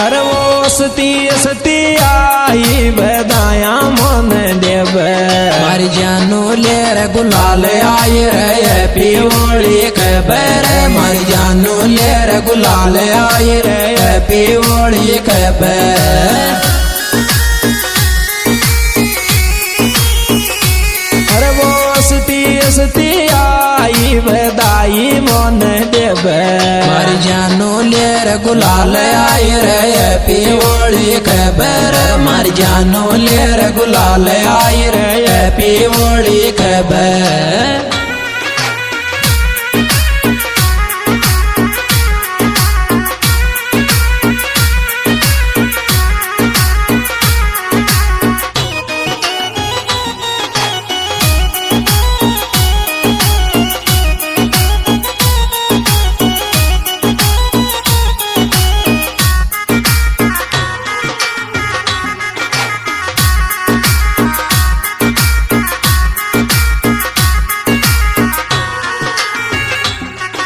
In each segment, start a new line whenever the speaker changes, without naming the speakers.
अरे वो सती सती आई बदाया मन देव
मारी जानू ले रे गुलाल आई रे पियोली खबर मारी जानू ले रे गुलाल आई रे पियोली खबर
अरे वो सती सती आई बदाई मन देव
मारी जानू ले रे गुलाल आई रे पियोली खबर मारी जानू ले रे गुलाल आई रे पियोली खबर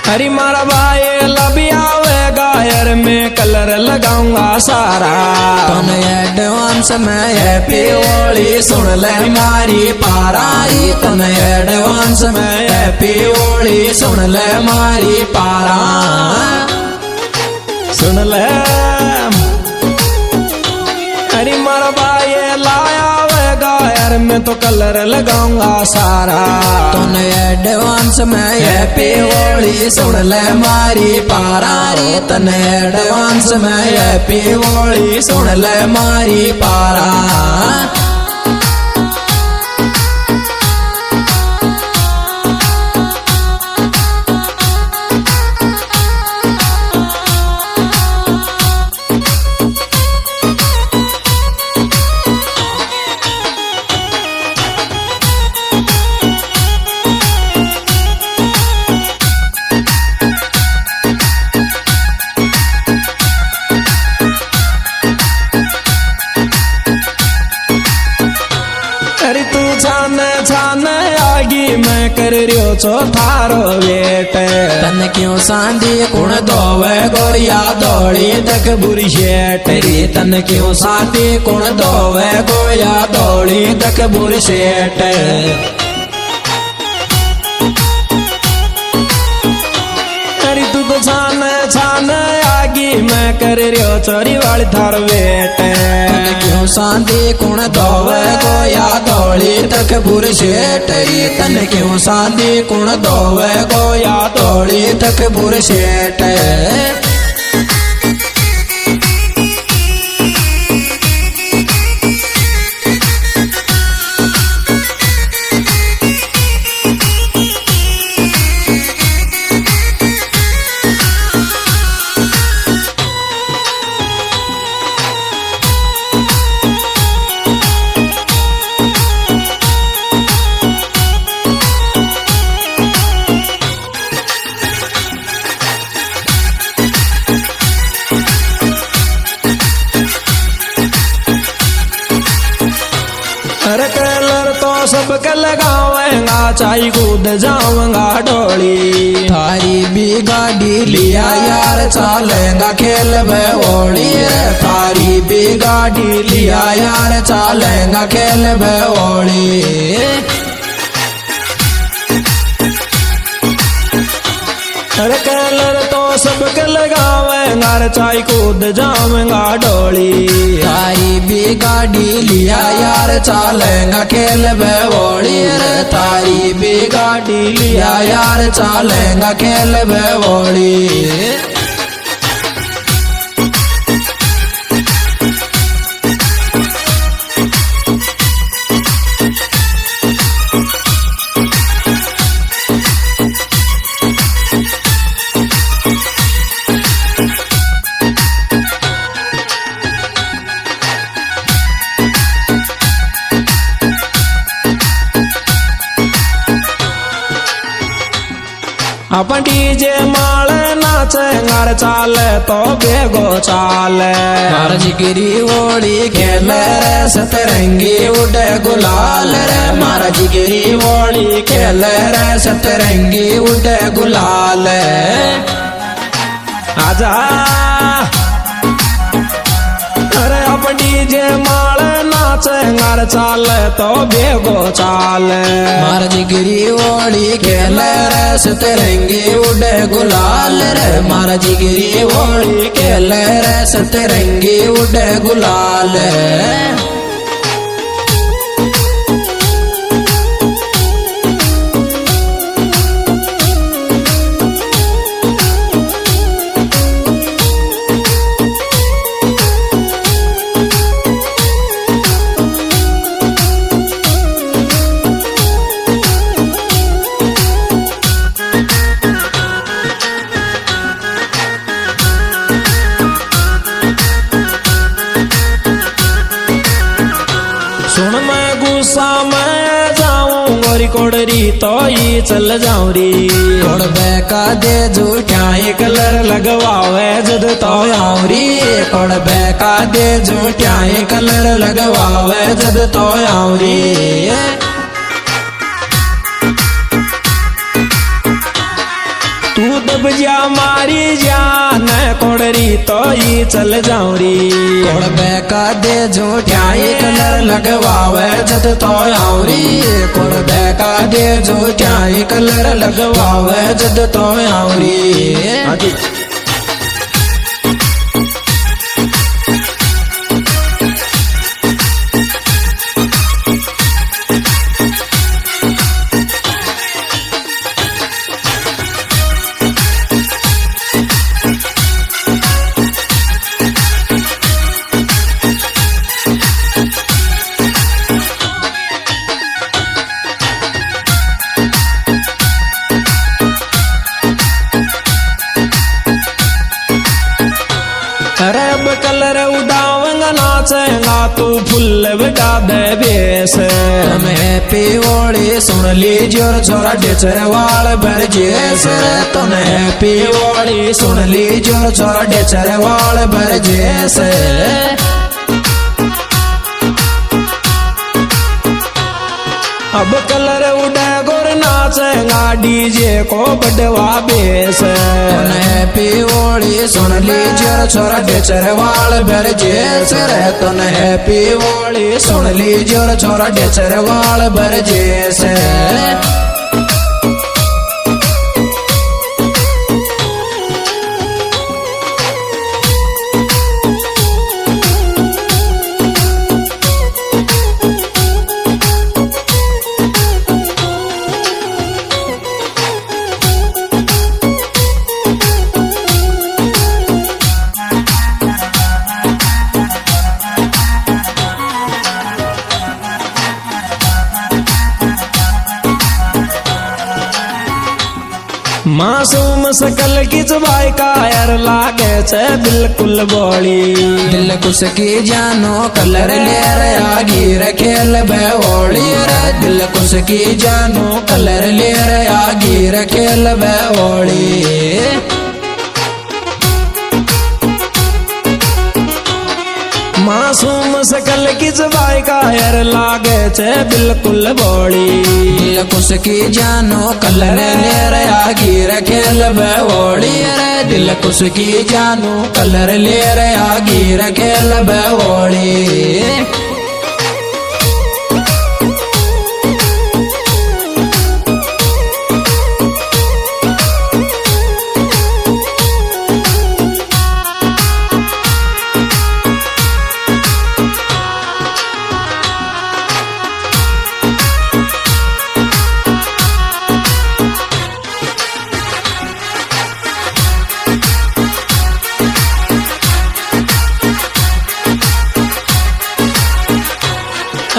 हरी मारा भाई लबियावे गायर में कलर लगाऊंगा सारा
तन एडवांस में हैप्पी होली सुन ले मारी पाराई तन एडवांस में हैप्पी होली सुन ले मारी पारा
सुन ले हरी मारा भाई लाया वे गायर में तो कलर लगाऊंगा सारा
तन एडवांस में हैप्पी होली सुन ले मारी पाराई तन एडवांस में हैप्पी होली सुन ले मारी पारा
छान आगी मैं कर रियो छो थारो वेट
तन क्यों सांदी कुण दोवे गोरिया दौड़ी तक बुरी शेट रे तन क्यों सांदी कुण दोवे गोया दौड़ी तक बुरी शेट
अरे तू तो छान आगी मैं कर रियो चोरी वाली थारो वेट
क्यों सांदी कुण दोवे गोया दौड़ी तक बुर शेट रे तन क्यों सांदी कुण दोवे गोया दौड़ी तक बुर शेट
अरे कलर तो सबके लगावेंगा चाई कूद जाऊंगा डोली
थारी भी गाड़ी लिया यार चालेगा खेल होली थारी भी गाड़ी लिया यार चालेगा खेल होली
अरे कलर तो सबके लगावेंगा चाई कूद जाऊंगा डोली
थारी भी गाड़ी लिया यार चालेगा खेल होली थारी भी गाड़ी लिया यार चालेगा खेल होली
अपन डीजे माल नाचे गार चाले तो बेगो चाले
मार जिगरी होली खेल रे सतरंगी उड़े गुलाल रे मार जिगरी होली खेल रे सतरंगी उड़े गुलाल
आजा डीजे माल नाचे गार चाल तो बेगो चाल
मार जिगरी होली खेल रे सतरंगी उड़े गुलाल रे मार जिगरी होली खेल रे सतरंगी उड़े गुलाल
सुन मैं गुस्सा में जाऊं गोरी कोडरी तो ही चल जाऊं री
कोड़ बैका दे झूठ्याई कलर लगवावे जद तो आउरी कोड़ बैका दे झूठ्याई कलर लगवावे जद तो आउरी
तू दब जा मारी जान कोडरी तो ही चल जाऊं री
कोड़ बैका दे झूठ्याई कलर लगवावे जद तो आउरी कोड़ बैका दे झूठ्याई कलर लगवावे जद तो आउरी
रब कलर उड़ावेंगा नाचेगा तू फुल बिटा दे बेस
हम हैप्पी होली सुन लीजिए और छोरा डेचर वाल भर जैसे तुम हैप्पी होली सुन लीजिए और छोरा डेचर वाल भर जैसे
अब कलर उड़े गोर नाचेगा डीजे को बड़वा बेस
हैप्पी होली सुन लीजिए और छोरा डेचर वाल भर जैसे तुम हैप्पी होली सुन लीजिए और छोरा डेचर वाल भर जैसे
मासूम सकल की जबाई कायर लागे छे बिल्कुल बोली
दिल कुछ की जानो कलर ले रहा गिर खेल होली रे दिल कुछ की जानो कलर ले रहा गिर खेल होली
मासूम सकल की जबाई कायर लागे छे बिल्कुल बोली
दिल कुछ की जानो कलर ले रहा गिर खेल होली रे दिल कुछ की जानो कलर ले रहा गिर खेल होली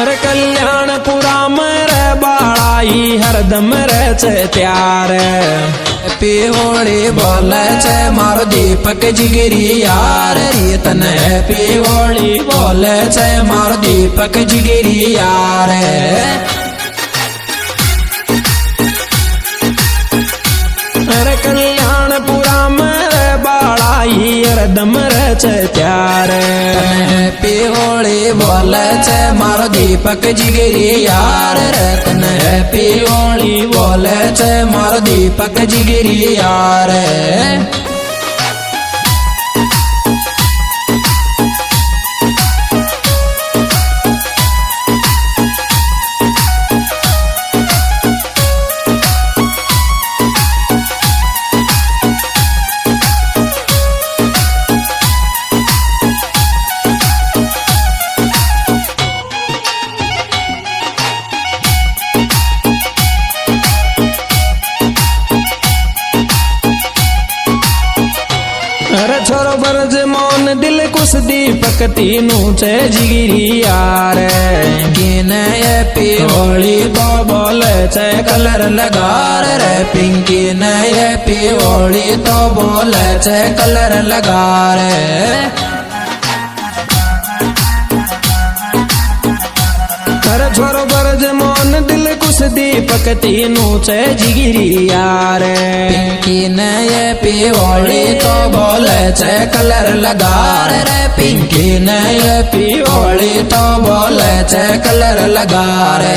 अरे कल्याणपुरा में रे बाड़ाई हरदम रे छे त्यार
हैप्पी होली बोले छे मारो दीपक जिगरी यार तन हैप्पी होली बोले छे मारो दीपक जिगरी यार
अरे कल्याणपुरा में रे बाड़ाई हरदम रे छे त्यार
हैप्पी होली बोले छे मारो दीपक जिगरी यार रतन हैप्पी होली बोले छे मारो दीपक जिगरी यार
मोन दिल कुछ दीपक तीनों छे जिगिरी यार
किने हैप्पी होली तो बोले छे कलर लगा रे पिंकी ने हैप्पी होली तो बोले छे कलर लगा रे
छोरो बरज मोन दिल कुछ दीपक तीनों छे जिगिरी यार
पिंकी ने हैप्पी होली तो बोले छे कलर लगा रे पिंकी ने हैप्पी होली तो बोले छे कलर लगा रे